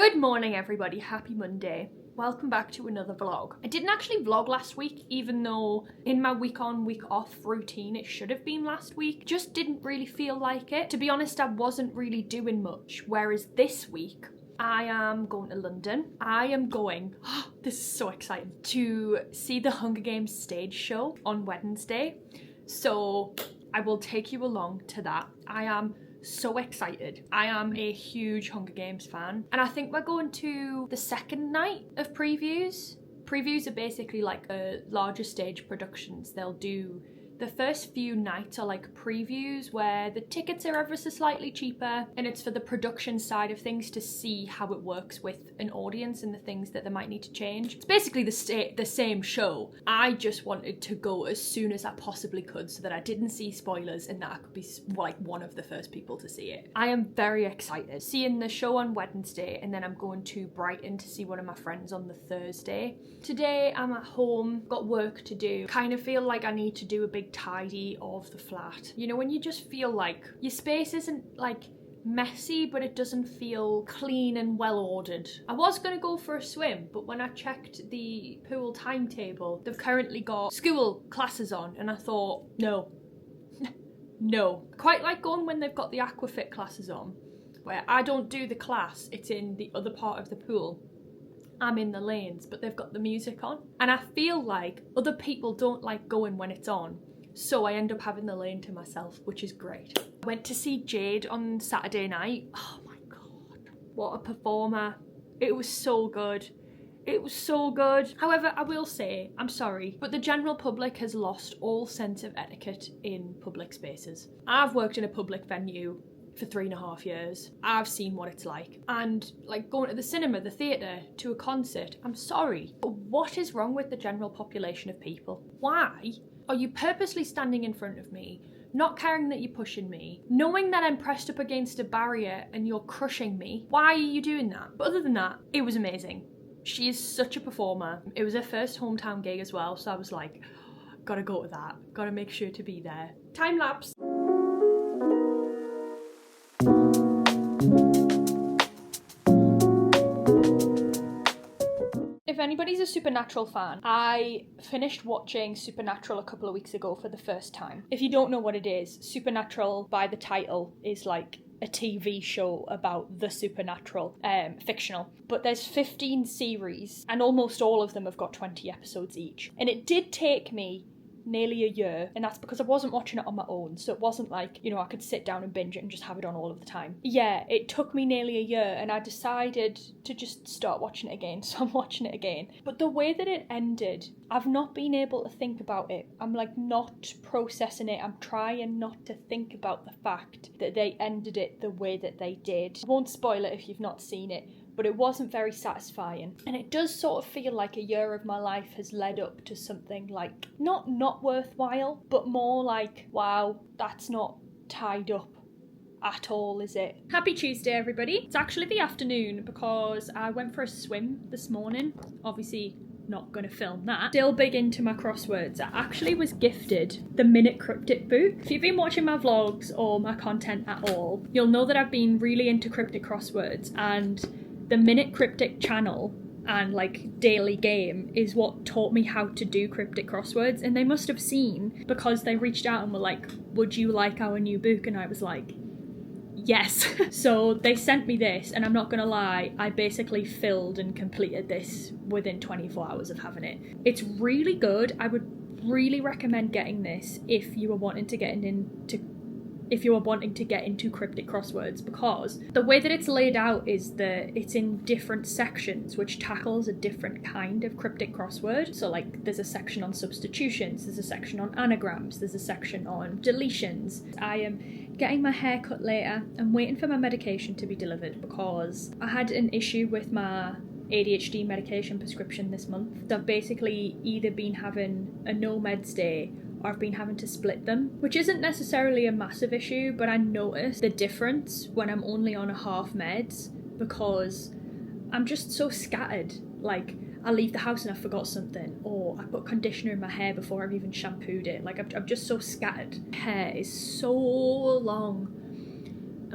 Good morning everybody, happy Monday. Welcome back to another vlog. I didn't actually vlog last week, even though in my week on, week off routine it should have been last week. Just didn't really feel like it. To be honest, I wasn't really doing much, whereas this week I am going to London. I am going, this is so exciting, to see the Hunger Games stage show on Wednesday. So I will take you along to that. I am so excited. I am a huge Hunger Games fan, and I think we're going to the second night of previews. Previews are basically like larger stage productions. They'll do the first few nights are like previews where the tickets are ever so slightly cheaper, and it's for the production side of things to see how it works with an audience and the things that they might need to change. It's basically the same show. I just wanted to go as soon as I possibly could so that I didn't see spoilers and that I could be like one of the first people to see it. I am very excited. Seeing the show on Wednesday, and then I'm going to Brighton to see one of my friends on the Thursday. Today I'm at home, got work to do. Kind of feel like I need to do a big tidy of the flat. You know, when you just feel like your space isn't like messy, but it doesn't feel clean and well ordered. I was gonna go for a swim, but when I checked the pool timetable, they've currently got school classes on, and I thought, no. No. Quite like going when they've got the aquafit classes on, where I don't do the class, it's in the other part of the pool. I'm in the lanes, but they've got the music on. And I feel like other people don't like going when it's on, so I end up having the lane to myself, which is great. I went to see Jade on Saturday night. Oh my god, what a performer. It was so good. It was so good. However, I will say, I'm sorry, but the general public has lost all sense of etiquette in public spaces. I've worked in a public venue for 3.5 years. I've seen what it's like. And like going to the cinema, the theatre, to a concert, I'm sorry, but what is wrong with the general population of people? Why are you purposely standing in front of me, not caring that you're pushing me, knowing that I'm pressed up against a barrier and you're crushing me? Why are you doing that? But other than that, it was amazing. She is such a performer. It was her first hometown gig as well, so I was like, gotta go to that, gotta make sure to be there. Time lapse. If anybody's a Supernatural fan, I finished watching Supernatural a couple of weeks ago for the first time. If you don't know what it is, Supernatural by the title is like a TV show about the supernatural, fictional. But there's 15 series and almost all of them have got 20 episodes each. And it did take me nearly a year, and that's because I wasn't watching it on my own, so it wasn't like, you know, I could sit down and binge it and just have it on all of the time. Yeah, it took me nearly a year, and I decided to just start watching it again, so I'm watching it again. But the way that it ended, I've not been able to think about it. I'm like not processing it. I'm trying not to think about the fact that they ended it the way that they did. I won't spoil it if you've not seen it, but it wasn't very satisfying. And it does sort of feel like a year of my life has led up to something like, not worthwhile, but more like, wow, that's not tied up at all, is it? Happy Tuesday, everybody. It's actually the afternoon because I went for a swim this morning. Obviously, not gonna film that. Still big into my crosswords. I actually was gifted the Minute Cryptic book. If you've been watching my vlogs or my content at all, you'll know that I've been really into cryptic crosswords, and the Minute Cryptic channel and like daily game is what taught me how to do cryptic crosswords, and they must have seen because they reached out and were like, would you like our new book? And I was like, yes. So they sent me this, and I'm not gonna lie, I basically filled and completed this within 24 hours of having it. It's really good. I would really recommend getting this if you were wanting to get into cryptic crosswords, because the way that it's laid out is that it's in different sections which tackles a different kind of cryptic crossword. So like there's a section on substitutions, there's a section on anagrams, there's a section on deletions. I am getting my hair cut later. I'm waiting for my medication to be delivered because I had an issue with my ADHD medication prescription this month. I've basically either been having a no meds day or I've been having to split them, which isn't necessarily a massive issue, but I notice the difference when I'm only on a half meds because I'm just so scattered. Like, I leave the house and I forgot something, or I put conditioner in my hair before I've even shampooed it. Like, I'm just so scattered. Hair is so long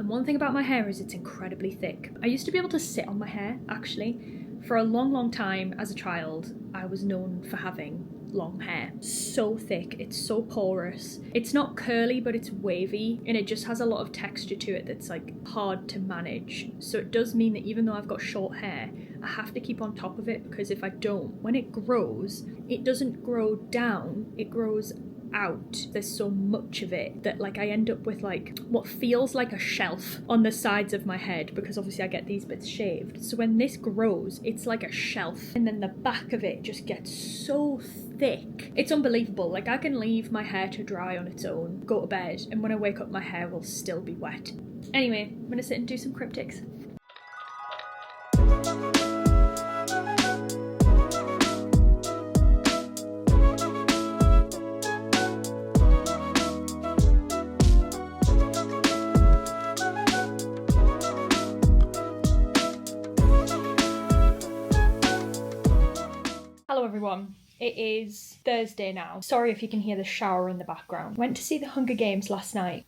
And one thing about my hair is it's incredibly thick. I used to be able to sit on my hair, actually. For a long time as a child, I was known for having long hair. So thick, it's so porous. It's not curly, but it's wavy, and it just has a lot of texture to it that's like hard to manage. So it does mean that even though I've got short hair, I have to keep on top of it, because if I don't, when it grows, it doesn't grow down, it grows out. There's so much of it that like I end up with like what feels like a shelf on the sides of my head, because obviously I get these bits shaved. So when this grows, it's like a shelf, and then the back of it just gets so thick. It's unbelievable. Like I can leave my hair to dry on its own, go to bed, and when I wake up my hair will still be wet. Anyway, I'm gonna sit and do some cryptics. Hello everyone, it is Thursday now. Sorry if you can hear the shower in the background. Went to see the Hunger Games last night.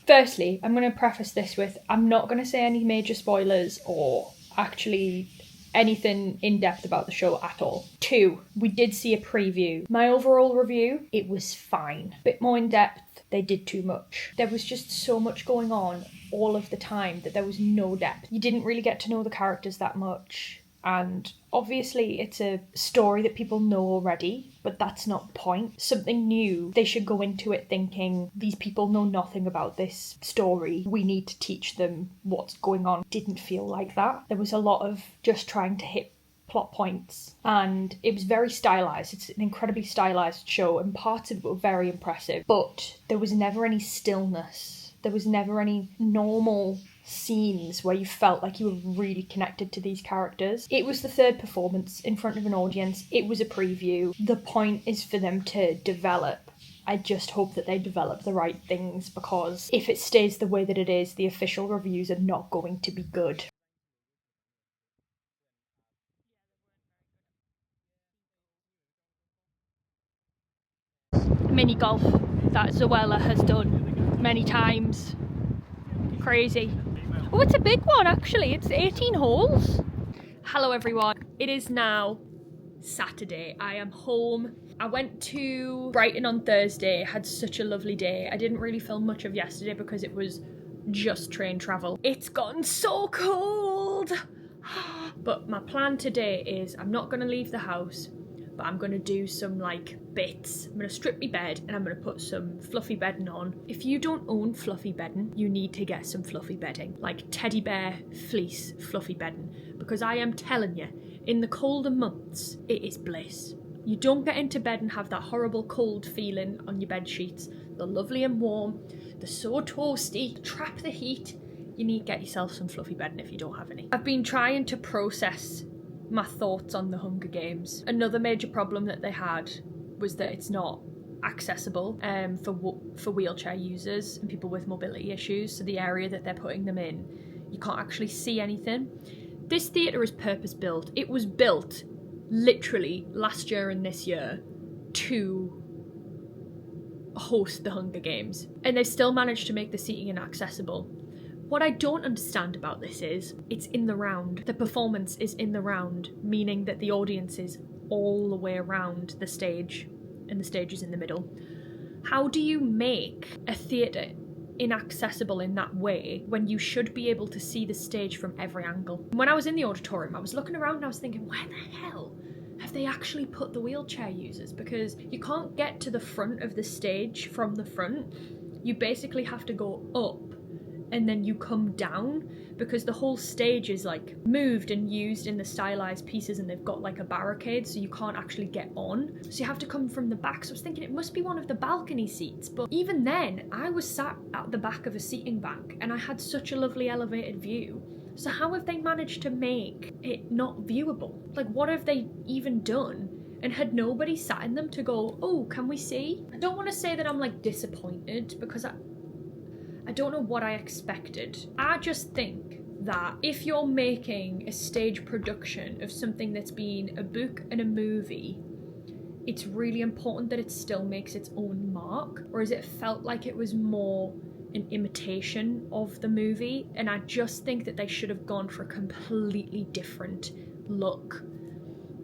Firstly, I'm going to preface this with, I'm not going to say any major spoilers or actually anything in depth about the show at all. 2, we did see a preview. My overall review, it was fine. Bit more in depth, they did too much. There was just so much going on all of the time that there was no depth. You didn't really get to know the characters that much. And obviously it's a story that people know already, but that's not the point. Something new. They should go into it thinking, these people know nothing about this story. We need to teach them what's going on. Didn't feel like that. There was a lot of just trying to hit plot points, and it was very stylized. It's an incredibly stylized show, and parts of it were very impressive, but there was never any stillness. There was never any normal scenes where you felt like you were really connected to these characters. It was the third performance in front of an audience. It was a preview. The point is for them to develop. I just hope that they develop the right things, because if it stays the way that it is, the official reviews are not going to be good. Mini golf that Zoella has done many times. Crazy. Oh, it's a big one actually. It's 18 holes. Hello everyone. It is now Saturday. I am home. I went to Brighton on Thursday. Had such a lovely day. I didn't really film much of yesterday because it was just train travel. It's gotten so cold. But my plan today is I'm not going to leave the house, but I'm going to do some like bits. I'm going to strip my bed and I'm going to put some fluffy bedding on. If you don't own fluffy bedding, you need to get some fluffy bedding, like teddy bear fleece fluffy bedding, because I am telling you, in the colder months, it is bliss. You don't get into bed and have that horrible cold feeling on your bed sheets. They're lovely and warm. They're so toasty. Trap the heat. You need to get yourself some fluffy bedding if you don't have any. I've been trying to process my thoughts on the Hunger Games. Another major problem that they had was that it's not accessible for wheelchair users and people with mobility issues. So the area that they're putting them in, you can't actually see anything. This theatre is purpose built. It was built literally last year and this year to host the Hunger Games, and they've still managed to make the seating inaccessible. What I don't understand about this is it's in the round. The performance is in the round, meaning that the audience is all the way around the stage and the stage is in the middle. How do you make a theatre inaccessible in that way when you should be able to see the stage from every angle? When I was in the auditorium, I was looking around and I was thinking, where the hell have they actually put the wheelchair users? Because you can't get to the front of the stage from the front. You basically have to go up and then you come down, because the whole stage is like moved and used in the stylized pieces, and they've got like a barricade so you can't actually get on. So you have to come from the back. So I was thinking it must be one of the balcony seats, but even then I was sat at the back of a seating bank and I had such a lovely elevated view. So how have they managed to make it not viewable? Like, what have they even done? And had nobody sat in them to go, oh, can we see? I don't want to say that I'm like disappointed, because I don't know what I expected. I just think that if you're making a stage production of something that's been a book and a movie, it's really important that it still makes its own mark. Whereas it felt like it was more an imitation of the movie, and I just think that they should have gone for a completely different look.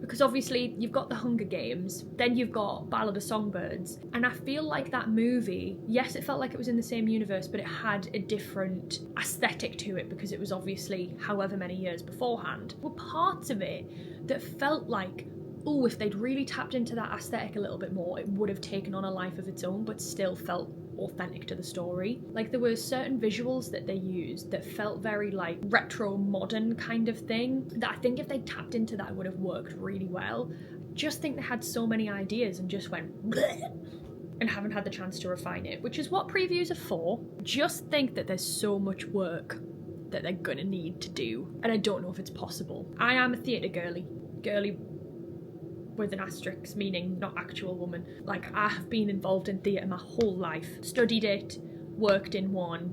Because obviously you've got The Hunger Games, then you've got Ballad of Songbirds, and I feel like that movie, yes, it felt like it was in the same universe, but it had a different aesthetic to it because it was obviously however many years beforehand. Were parts of it that felt like, oh, if they'd really tapped into that aesthetic a little bit more, it would have taken on a life of its own, but still felt authentic to the story. Like, there were certain visuals that they used that felt very like retro modern kind of thing that I think if they tapped into that, it would have worked really well. Just think they had so many ideas and just went bleh, and haven't had the chance to refine it, which is what previews are for. Just think that there's so much work that they're gonna need to do, and I don't know if it's possible. I am a theatre girly with an asterisk, meaning not actual woman. Like, I have been involved in theatre my whole life. Studied it, worked in one,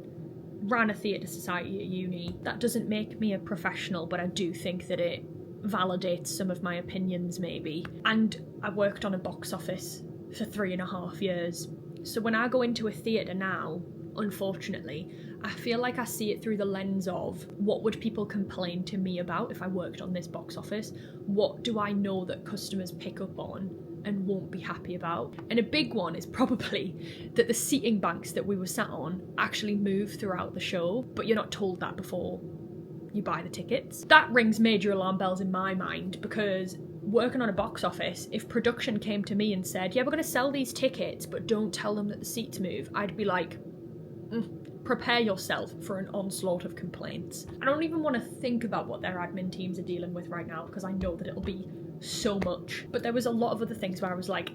ran a theatre society at uni. That doesn't make me a professional, but I do think that it validates some of my opinions maybe. And I worked on a box office for 3.5 years. So when I go into a theatre now, unfortunately, I feel like I see it through the lens of what would people complain to me about if I worked on this box office? What do I know that customers pick up on and won't be happy about? And a big one is probably that the seating banks that we were sat on actually move throughout the show, but you're not told that before you buy the tickets. That rings major alarm bells in my mind, because working on a box office, if production came to me and said, yeah, we're going to sell these tickets, but don't tell them that the seats move, I'd be like, prepare yourself for an onslaught of complaints. I don't even want to think about what their admin teams are dealing with right now, because I know that it'll be so much. But there was a lot of other things where I was like,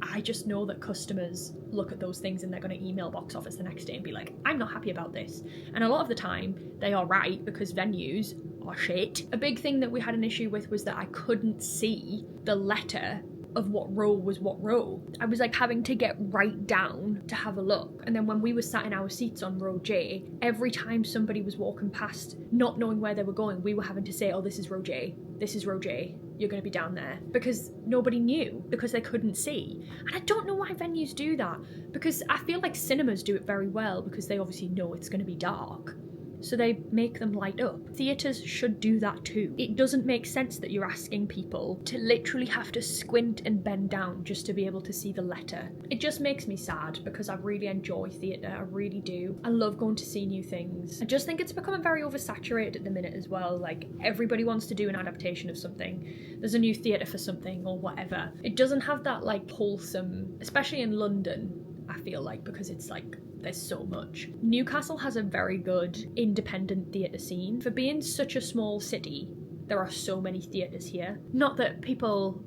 I just know that customers look at those things and they're going to email box office the next day and be like, I'm not happy about this. And a lot of the time they are right, because venues are shit. A big thing that we had an issue with was that I couldn't see the letter of what row was what row. I was like having to get right down to have a look. And then when we were sat in our seats on row J, every time somebody was walking past, not knowing where they were going, we were having to say, oh, this is row J, this is row J, you're going to be down there, because nobody knew, because they couldn't see. And I don't know why venues do that, because I feel like cinemas do it very well, because they obviously know it's going to be dark, so they make them light up. Theatres should do that too. It doesn't make sense that you're asking people to literally have to squint and bend down just to be able to see the letter. It just makes me sad, because I really enjoy theatre, I really do. I love going to see new things. I just think it's becoming very oversaturated at the minute as well. Like, everybody wants to do an adaptation of something. There's a new theatre for something or whatever. It doesn't have that like wholesome, especially in London, I feel like, because it's like, there's so much. Newcastle has a very good independent theatre scene. For being such a small city, there are so many theatres here. Not that people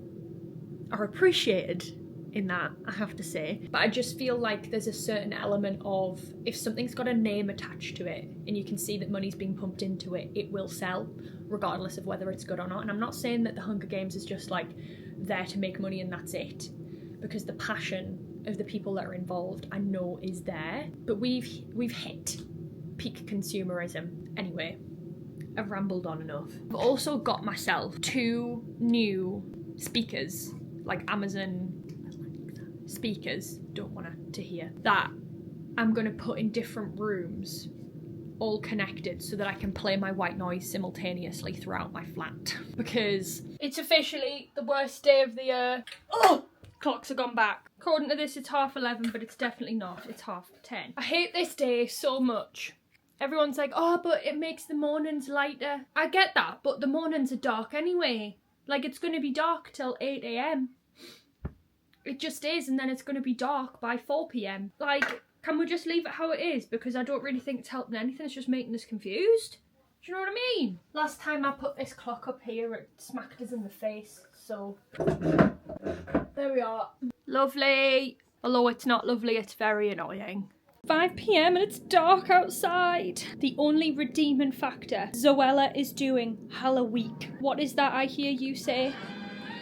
are appreciated in that, I have to say, but I just feel like there's a certain element of, if something's got a name attached to it and you can see that money's being pumped into it, it will sell, regardless of whether it's good or not. And I'm not saying that the Hunger Games is just like there to make money and that's it, because the passion of the people that are involved I know is there, but we've hit peak consumerism. Anyway, I've rambled on enough. I've also got myself 2 new speakers, like Amazon speakers, don't want to hear, that I'm going to put in different rooms, all connected, so that I can play my white noise simultaneously throughout my flat, because it's officially the worst day of the year. Oh! Clocks have gone back. According to this, it's 11:30, but it's definitely not. It's 10:30. I hate this day so much. Everyone's like, oh, but it makes the mornings lighter. I get that, but the mornings are dark anyway. Like, it's going to be dark till 8 a.m. It just is, and then it's going to be dark by 4 p.m. Like, can we just leave it how it is? Because I don't really think it's helping anything. It's just making us confused. Do you know what I mean? Last time I put this clock up here, it smacked us in the face, so there we are. Lovely. Although it's not lovely, it's very annoying. 5 p.m. and it's dark outside. The only redeeming factor, Zoella is doing Halloween. What is that I hear you say?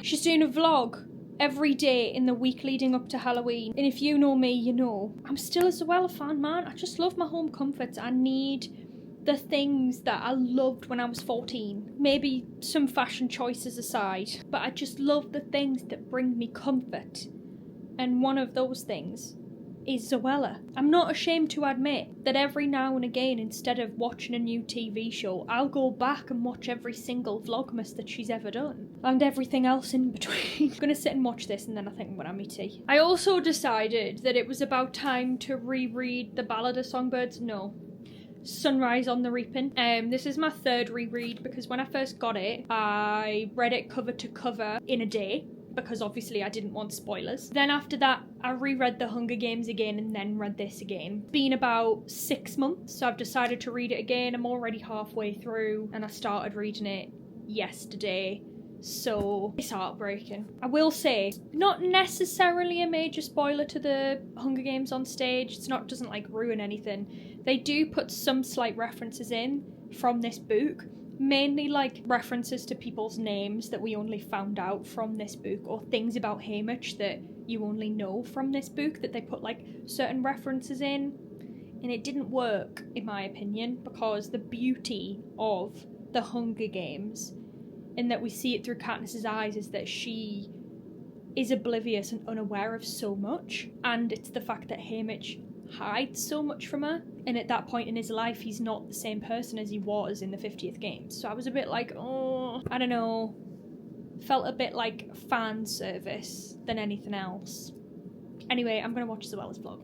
She's doing a vlog every day in the week leading up to Halloween. And if you know me, you know I'm still a Zoella fan, man. I just love my home comforts. I need the things that I loved when I was 14. Maybe some fashion choices aside, but I just love the things that bring me comfort. And one of those things is Zoella. I'm not ashamed to admit that every now and again, instead of watching a new TV show, I'll go back and watch every single Vlogmas that she's ever done. And everything else in between. I'm gonna sit and watch this and then I think I'm gonna have my tea. I also decided that it was about time to reread The Ballad of Songbirds. No. Sunrise on the Reaping. This is my third reread because when I first got it, I read it cover to cover in a day, because obviously I didn't want spoilers. Then after that, I reread The Hunger Games again and then read this again. Been about 6 months, so I've decided to read it again. I'm already halfway through and I started reading it yesterday. So it's heartbreaking. I will say, not necessarily a major spoiler to the Hunger Games on stage. Doesn't like ruin anything. They do put some slight references in from this book, mainly like references to people's names that we only found out from this book, or things about Haymitch that you only know from this book, that they put like certain references in. And it didn't work, in my opinion, because the beauty of the Hunger Games, in that we see it through Katniss's eyes, is that she is oblivious and unaware of so much, and it's the fact that Haymitch hides so much from her, and at that point in his life he's not the same person as he was in the 50th Games. So I was a bit like, oh, I don't know, felt a bit like fan service than anything else. Anyway, I'm gonna watch Zoella's vlog.